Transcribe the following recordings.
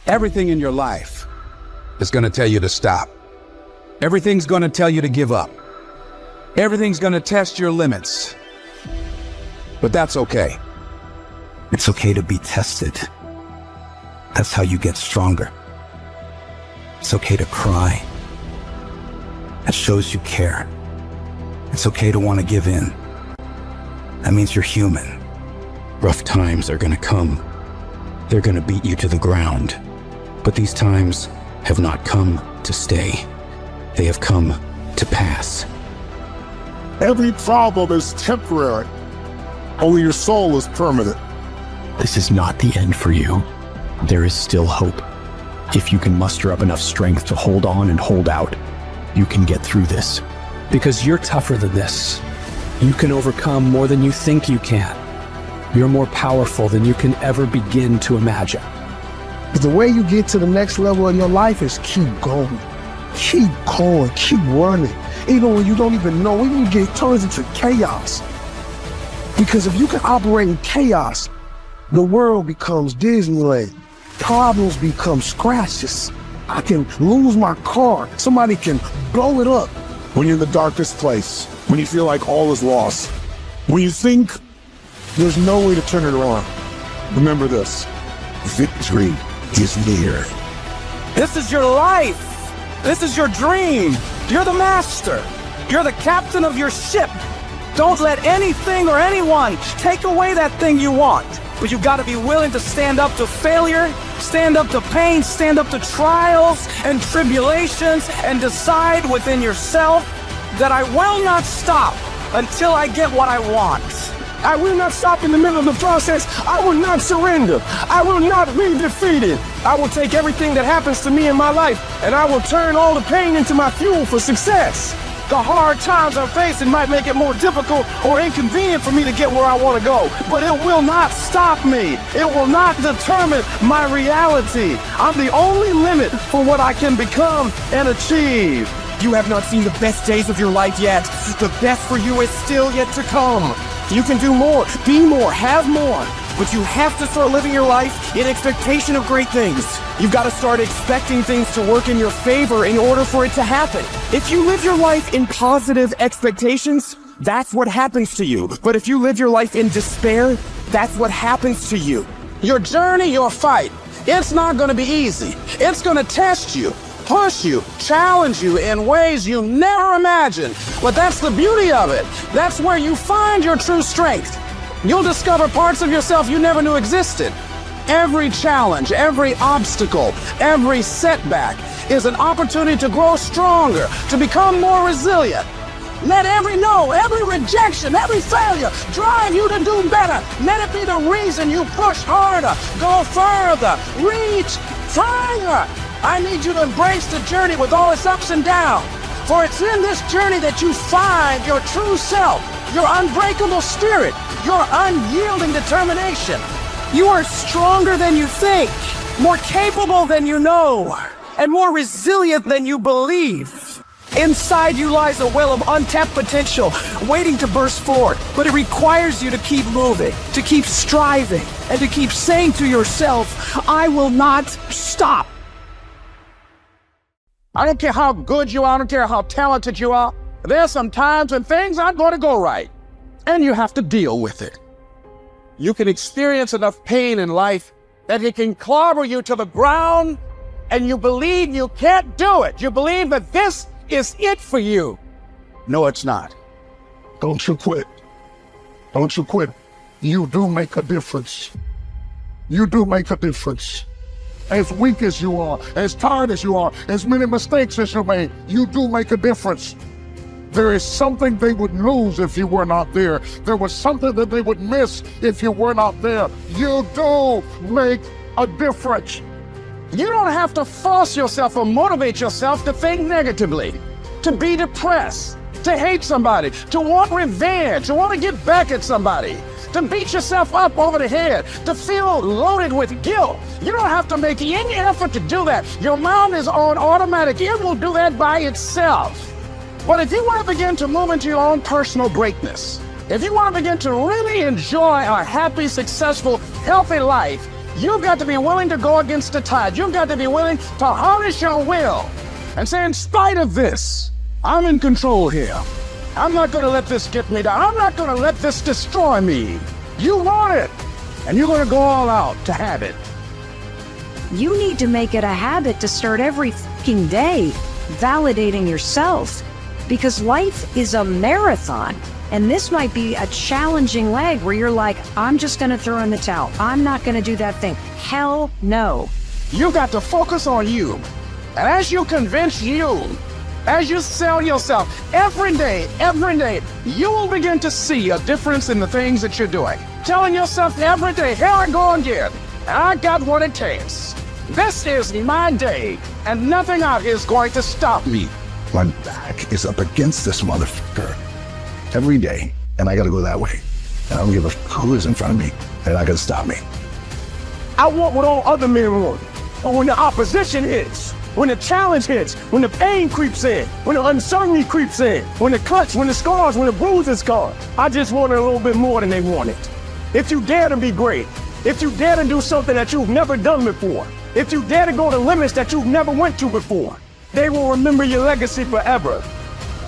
Everything in your life is going to tell you to stop. Everything's going to tell you to give up. Everything's going to test your limits. But that's okay. It's okay to be tested. That's how you get stronger. It's okay to cry. That shows you care. It's okay to want to give in. That means you're human. Rough times are going to come. They're going to beat you to the ground. But these times have not come to stay. They have come to pass. Every problem is temporary. Only your soul is permanent. This is not the end for you. There is still hope. If you can muster up enough strength to hold on and hold out, you can get through this. Because you're tougher than this. You can overcome more than you think you can. You're more powerful than you can ever begin to imagine. The way you get to the next level in your life is keep going. Keep going, keep running. Even when you don't even know, even when it turns into chaos. Because if you can operate in chaos, the world becomes Disneyland. Problems become scratches. I can lose my car. Somebody can blow it up. When you're in the darkest place, when you feel like all is lost, when you think there's no way to turn it around, remember this: victory is near. This is your life. This is your dream. You're the master. You're the captain of your ship. Don't let anything or anyone take away that thing you want. But you've got to be willing to stand up to failure, stand up to pain, stand up to trials and tribulations, and decide within yourself that I will not stop until I get what I want. I will not stop in the middle of the process. I will not surrender. I will not be defeated. I will take everything that happens to me in my life, and I will turn all the pain into my fuel for success. The hard times I'm facing might make it more difficult or inconvenient for me to get where I want to go, but it will not stop me. It will not determine my reality. I'm the only limit for what I can become and achieve. You have not seen the best days of your life yet. The best for you is still yet to come. You can do more, be more, have more. But you have to start living your life in expectation of great things. You've got to start expecting things to work in your favor in order for it to happen. If you live your life in positive expectations, that's what happens to you. But if you live your life in despair, that's what happens to you. Your journey, your fight, it's not going to be easy. It's going to test you, push you, challenge you in ways you never imagined. But that's the beauty of it. That's where you find your true strength. You'll discover parts of yourself you never knew existed. Every challenge, every obstacle, every setback is an opportunity to grow stronger, to become more resilient. Let every no, every rejection, every failure drive you to do better. Let it be the reason you push harder, go further, reach further. I need you to embrace the journey with all its ups and downs. For it's in this journey that you find your true self, your unbreakable spirit, your unyielding determination. You are stronger than you think, more capable than you know, and more resilient than you believe. Inside you lies a well of untapped potential, waiting to burst forth. But it requires you to keep moving, to keep striving, and to keep saying to yourself, I will not stop. I don't care how good you are, I don't care how talented you are. There's some times when things aren't going to go right, and you have to deal with it. You can experience enough pain in life that it can clobber you to the ground, and you believe you can't do it. You believe that this is it for you. No, it's not. Don't you quit. Don't you quit. You do make a difference. You do make a difference. As weak as you are, as tired as you are, as many mistakes as you made, you do make a difference. There is something they would lose if you were not there. There was something that they would miss if you were not there. You do make a difference. You don't have to force yourself or motivate yourself to think negatively, to be depressed, to hate somebody, to want revenge, to want to get back at somebody, to beat yourself up over the head, to feel loaded with guilt. You don't have to make any effort to do that. Your mind is on automatic. It will do that by itself. But if you want to begin to move into your own personal greatness, if you want to begin to really enjoy a happy, successful, healthy life, You've got to be willing to go against the tide. You've got to be willing to harness your will and say, in spite of this, I'm in control here. I'm not going to let this get me down. I'm not going to let this destroy me. You want it, and you're going to go all out to have it. You need to make it a habit to start every fucking day validating yourself, because life is a marathon. And this might be a challenging leg where you're like, I'm just going to throw in the towel. I'm not going to do that thing. Hell no. You got to focus on you. And as you convince you, as you sell yourself every day, you will begin to see a difference in the things that you're doing. Telling yourself every day, here I go again. I got what it takes. This is my day, and nothing out here is going to stop me. My back is up against this motherfucker every day, and I gotta go that way. And I don't give a fuck who is in front of me. They're not gonna stop me. I want what all other men want. But when the opposition hits, when the challenge hits, when the pain creeps in, when the uncertainty creeps in, when the cuts, when the scars, when the bruises come, I just want it a little bit more than they want it. If you dare to be great, if you dare to do something that you've never done before, if you dare to go to limits that you've never went to before, they will remember your legacy forever.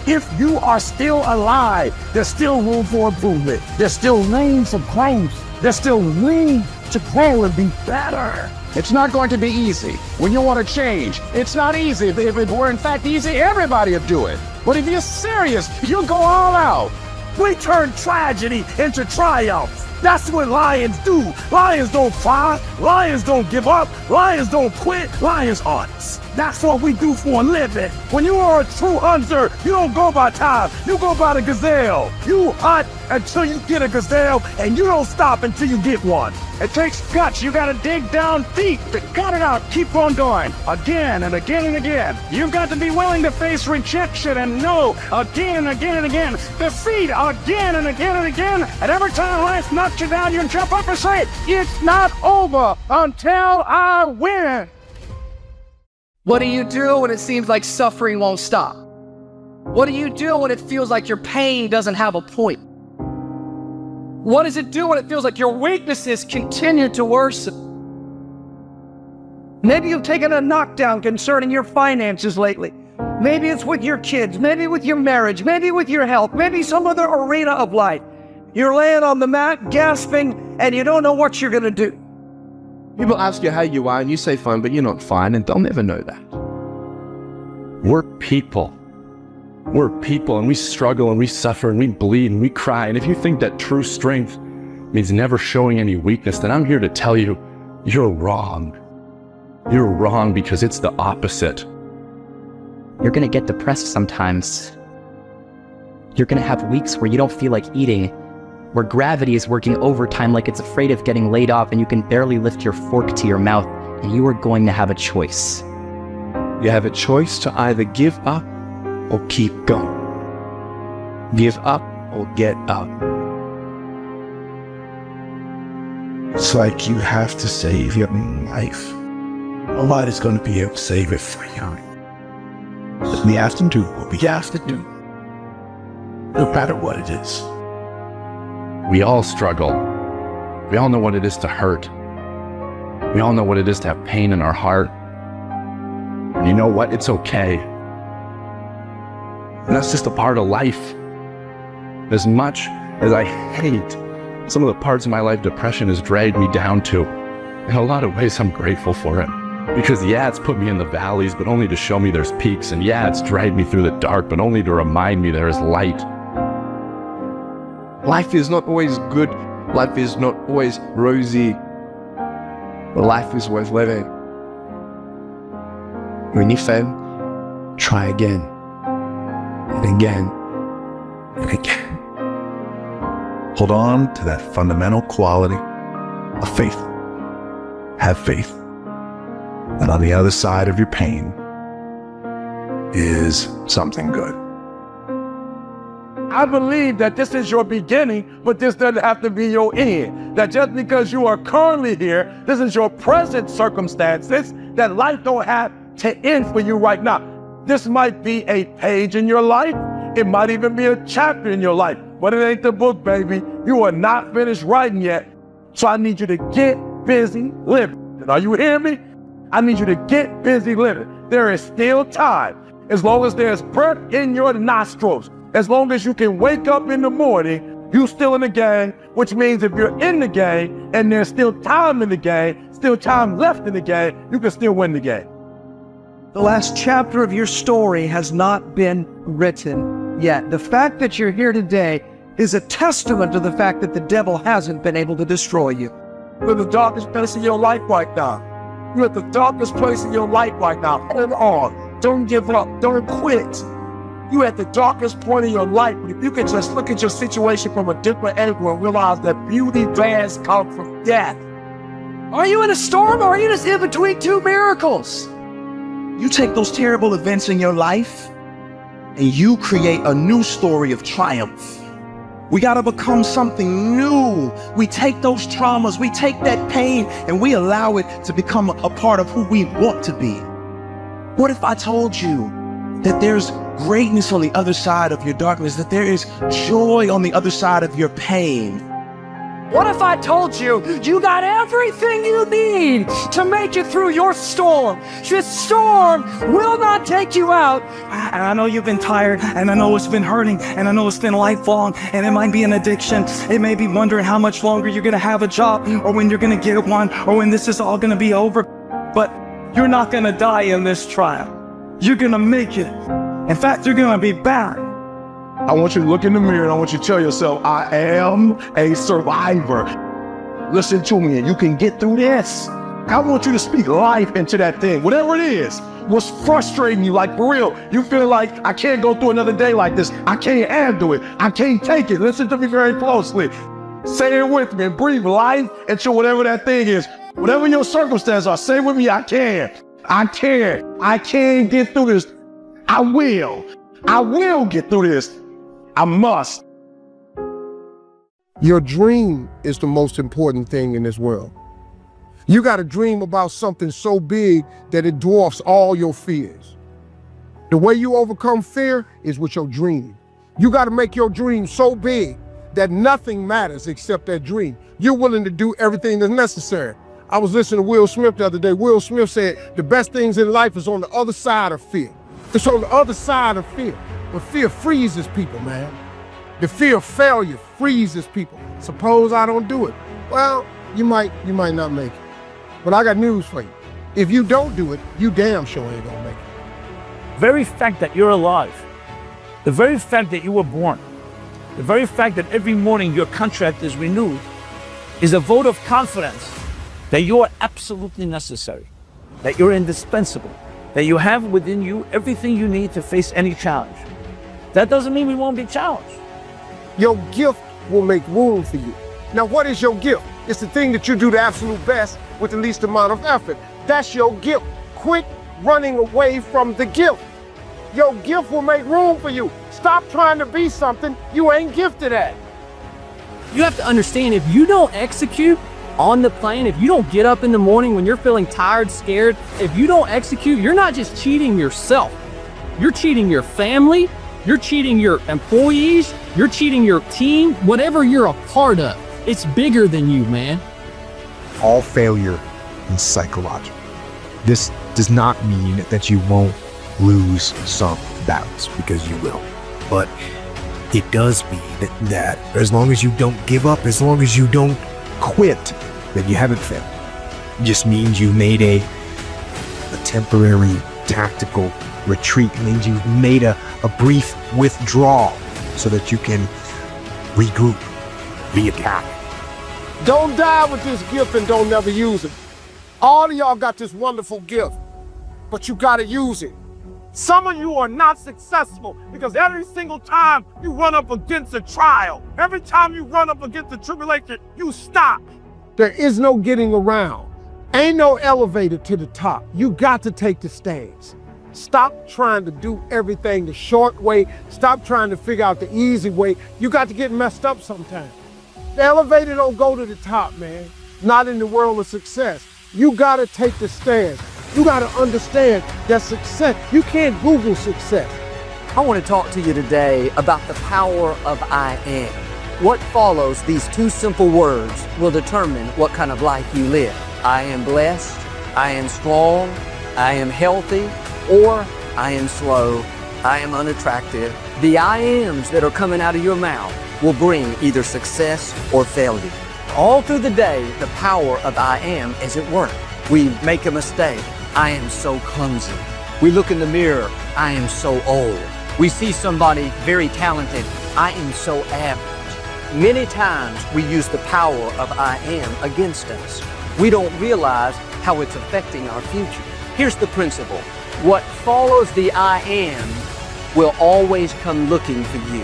If you are still alive, there's still room for improvement. There's still room for growth. There's still room to grow and be better. It's not going to be easy. When you want to change, it's not easy. If it were in fact easy, everybody would do it. But if you're serious, you'll go all out. We turn tragedy into triumph. That's what lions do. Lions don't cry. Lions don't give up. Lions don't quit. Lions hunt. That's what we do for a living. When you are a true hunter, you don't go by time. You go by the gazelle. You hunt until you get a gazelle, and you don't stop until you get one. It takes guts. You got to dig down deep to cut it out. Keep on going again and again and again. You've got to be willing to face rejection and no again and again and again. Defeat again and again and again. And every time life knocks you down, you jump up and say, it's not over until I win. What do you do when it seems like suffering won't stop? What do you do when it feels like your pain doesn't have a point? What does it do when it feels like your weaknesses continue to worsen? Maybe you've taken a knockdown concerning your finances lately. Maybe it's with your kids, maybe with your marriage, maybe with your health, maybe some other arena of life. You're laying on the mat, gasping, and you don't know what you're gonna do. People ask you how you are, and you say fine, but you're not fine, and they'll never know that. We're people. We're people, and we struggle, and we suffer, and we bleed, and we cry. And if you think that true strength means never showing any weakness, then I'm here to tell you, you're wrong. You're wrong because it's the opposite. You're gonna get depressed sometimes. You're gonna have weeks where you don't feel like eating, where gravity is working overtime like it's afraid of getting laid off and you can barely lift your fork to your mouth, and you are going to have a choice. You have a choice to either give up or keep going. Give up or get up. It's like you have to save your own life. Nobody's going to be able to save it for you. But we have to do what we have to do, no matter what it is. We all struggle. We all know what it is to hurt. We all know what it is to have pain in our heart. And you know what? It's okay. And that's just a part of life. As much as I hate some of the parts of my life depression has dragged me down to, in a lot of ways I'm grateful for it. Because yeah, it's put me in the valleys, but only to show me there's peaks. And yeah, it's dragged me through the dark, but only to remind me there is light. Life is not always good. Life is not always rosy. But life is worth living. When you fail, try again. And again. And again. Hold on to that fundamental quality of faith. Have faith. And on the other side of your pain is something good. I believe that this is your beginning, but this doesn't have to be your end. That just because you are currently here, this is your present circumstances, that life don't have to end for you right now. This might be a page in your life. It might even be a chapter in your life, but it ain't the book, baby. You are not finished writing yet. So I need you to get busy living. Are you hearing me? I need you to get busy living. There is still time. As long as there's breath in your nostrils, as long as you can wake up in the morning, you still in the game, which means if you're in the game and there's still time in the game, still time left in the game, you can still win the game. The last chapter of your story has not been written yet. The fact that you're here today is a testament to the fact that the devil hasn't been able to destroy you. You're the darkest place in your life right now. You're at the darkest place in your life right now. Hold on. Don't give up. Don't quit. You're at the darkest point in your life. If you can just look at your situation from a different angle and realize that beauty does come from death. Are you in a storm, or are you just in between two miracles? You take those terrible events in your life and you create a new story of triumph. We gotta become something new. We take those traumas, we take that pain, and we allow it to become a part of who we want to be. What if I told you that there's greatness on the other side of your darkness, that there is joy on the other side of your pain? What if I told you you got everything you need to make it through your storm? This storm will not take you out. And I know you've been tired, and I know it's been hurting, and I know it's been lifelong, and it might be an addiction. It may be wondering how much longer you're gonna have a job, or when you're gonna get one, or when this is all gonna be over. But you're not gonna die in this trial. You're gonna make it. In fact, you're gonna be back. I want you to look in the mirror and I want you to tell yourself, I am a survivor. Listen to me and you can get through this. I want you to speak life into that thing, whatever it is. What's frustrating you, like for real, you feel like I can't go through another day like this. I can't handle it. I can't take it. Listen to me very closely. Say it with me and breathe life into whatever that thing is. Whatever your circumstances are, say with me, I can. I can. I can get through this. I will. I will get through this. I must. Your dream is the most important thing in this world. You got to dream about something so big that it dwarfs all your fears. The way you overcome fear is with your dream. You got to make your dream so big that nothing matters except that dream. You're willing to do everything that's necessary. I was listening to Will Smith the other day. Will Smith said the best things in life is on the other side of fear. It's on the other side of fear. But fear freezes people, man. The fear of failure freezes people. Suppose I don't do it. Well, you might not make it. But I got news for you. If you don't do it, you damn sure ain't gonna make it. The very fact that you're alive, the very fact that you were born, the very fact that every morning your contract is renewed is a vote of confidence that you are absolutely necessary, that you're indispensable, that you have within you everything you need to face any challenge. That doesn't mean we won't be challenged. Your gift will make room for you. Now, what is your gift? It's the thing that you do the absolute best with the least amount of effort. That's your gift. Quit running away from the gift. Your gift will make room for you. Stop trying to be something you ain't gifted at. You have to understand, if you don't execute on the plan, if you don't get up in the morning when you're feeling tired, scared, if you don't execute, you're not just cheating yourself. You're cheating your family, you're cheating your employees, you're cheating your team, whatever you're a part of. It's bigger than you, man. All failure is psychological. This does not mean that you won't lose some battles, because you will. But it does mean that as long as you don't give up, as long as you don't quit, then you haven't failed. It just means you made a temporary tactical retreat. It means you've made a brief withdrawal so that you can regroup, reattack. Don't die with this gift and don't never use it. All of y'all got this wonderful gift, but you gotta use it. Some of you are not successful because every single time you run up against a trial, every time you run up against a tribulation, you stop. There is no getting around. Ain't no elevator to the top. You got to take the stairs. Stop trying to do everything the short way. Stop trying to figure out the easy way. You got to get messed up sometimes. The elevator don't go to the top, man. Not in the world of success. You got to take the stairs. You got to understand that success, you can't Google success. I want to talk to you today about the power of I am. What follows these two simple words will determine what kind of life you live. I am blessed, I am strong, I am healthy, or I am slow, I am unattractive. The I ams that are coming out of your mouth will bring either success or failure. All through the day, the power of I am is at work. We make a mistake. I am so clumsy. We look in the mirror. I am so old. We see somebody very talented. I am so average. Many times we use the power of I am against us. We don't realize how it's affecting our future. Here's the principle. What follows the I am will always come looking for you.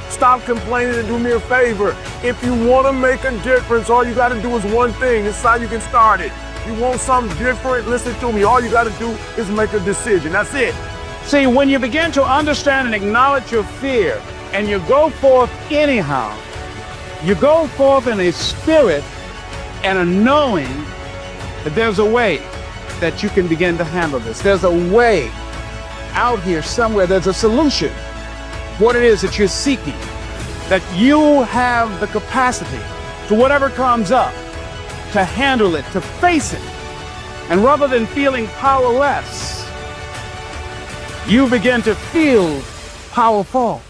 Stop complaining and do me a favor. If you want to make a difference, all you got to do is one thing. It's how you can start it. You want something different? Listen to me. All you got to do is make a decision. That's it. See, when you begin to understand and acknowledge your fear, and you go forth anyhow, you go forth in a spirit and a knowing that there's a way that you can begin to handle this. There's a way out here somewhere. There's a solution. What it is that you're seeking, that you have the capacity to whatever comes up, to handle it, to face it. And rather than feeling powerless, you begin to feel powerful.